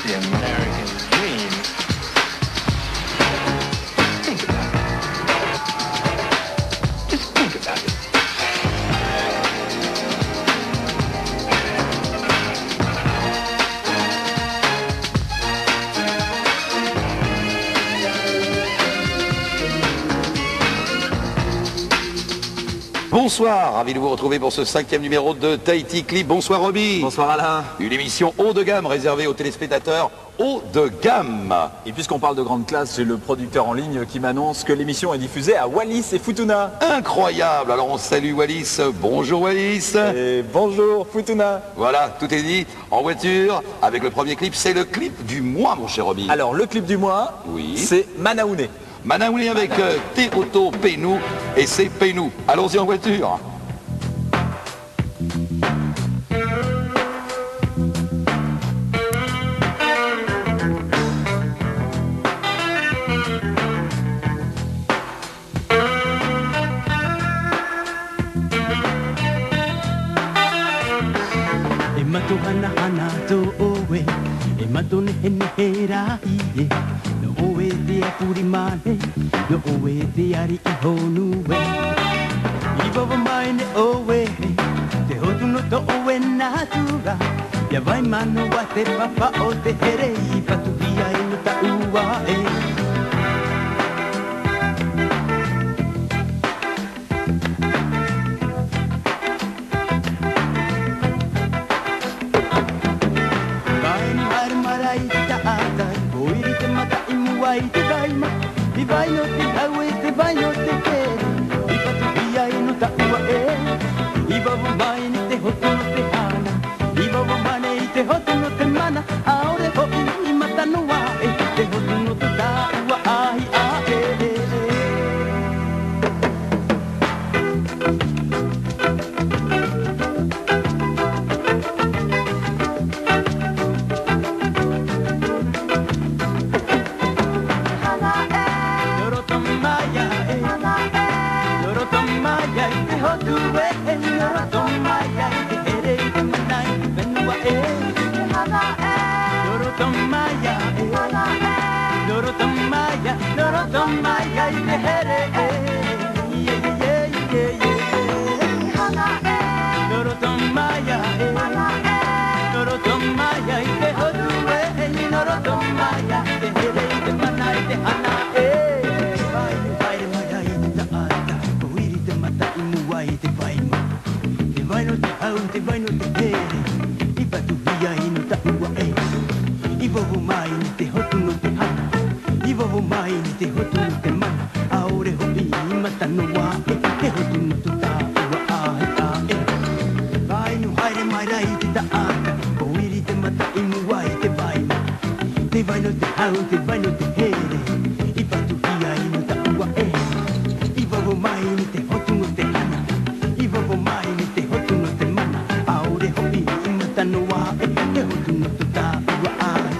the American dream. Think about it. Just think about it. Bonsoir, ravi de vous retrouver pour ce 5e numéro de Tahiti Clip. Bonsoir Roby. Bonsoir Alain. Une émission haut de gamme réservée aux téléspectateurs haut de gamme. Et puisqu'on parle de grande classe, j'ai le producteur en ligne qui m'annonce que l'émission est diffusée à Wallis et Futuna. Incroyable, alors on salue Wallis. Bonjour Wallis. Et bonjour Futuna. Voilà, tout est dit. En voiture, avec le premier clip, c'est le clip du mois mon cher Roby. Alors le clip du mois, oui, c'est Manaoune. Manaoune avec Teoto Penou et c'est Penou. Allons-y en voiture. No owe te ari I honue Iva wa mai ne owe Te hotu no to owe natura Ya vai mano wa te papa o te here Iva tu via I no ta ua Vai ni har marai ta ata Boiri te mata I muai te vai ma I vai no te haue, te vai no te kere I patu ia I no ta ua I wawa mai ni te hotu no te hana I wawa mane I te hotu no te mana Aore ho I mata no wa Te hotu no te ta ua ahi a Norotomaya I te here Norotomaya Norotomaya I te hodue Norotomaya te here te mana I te hana Vai vai maya I te taata Koiri te mata I mua I te vai ma Te vai no te hau te vai no te here I patu via I no ta ua I vovo mai ni te hotu no te hana I vovo mai ni te hotu no te mana Aore ho I mata no wa Te hotu no tu ta ua ahe a Vai no haere mai rai te taata Koiri te mata I mua I te vai ma Te vai no te hau te vai no te here I patu via I no ta ua I vovo mai ni te hotu no te hana I vovo mai ni te hotu no te mana Aore ho I mata no wa Te hotu no tu ta ua ahe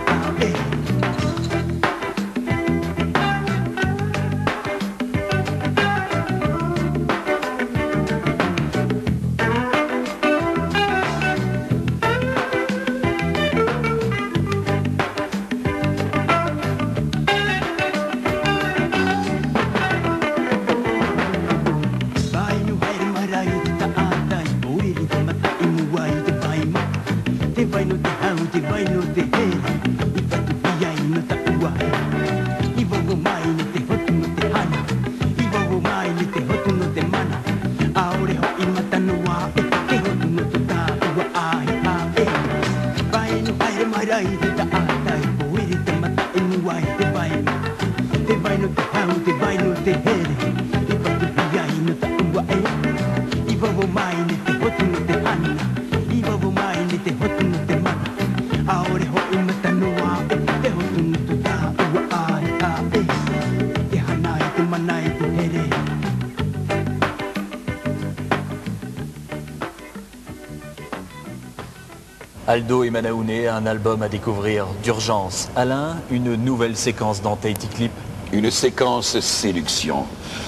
Aldo et Manaoune, un album à découvrir d'urgence. Alain, une nouvelle séquence dans Tahiti Clip. Une séquence séduction.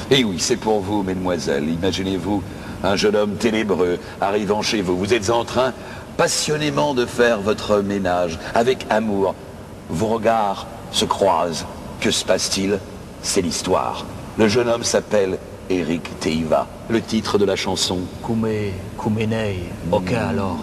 Et oui, c'est pour vous, mesdemoiselles. Imaginez-vous un jeune homme ténébreux arrivant chez vous. Vous êtes en train passionnément de faire votre ménage avec amour. vos regards se croisent. Que se passe-t-il? C'est l'histoire. Le jeune homme s'appelle Eric Teiva. Le titre de la chanson. Kume, Kumenei. Ok alors.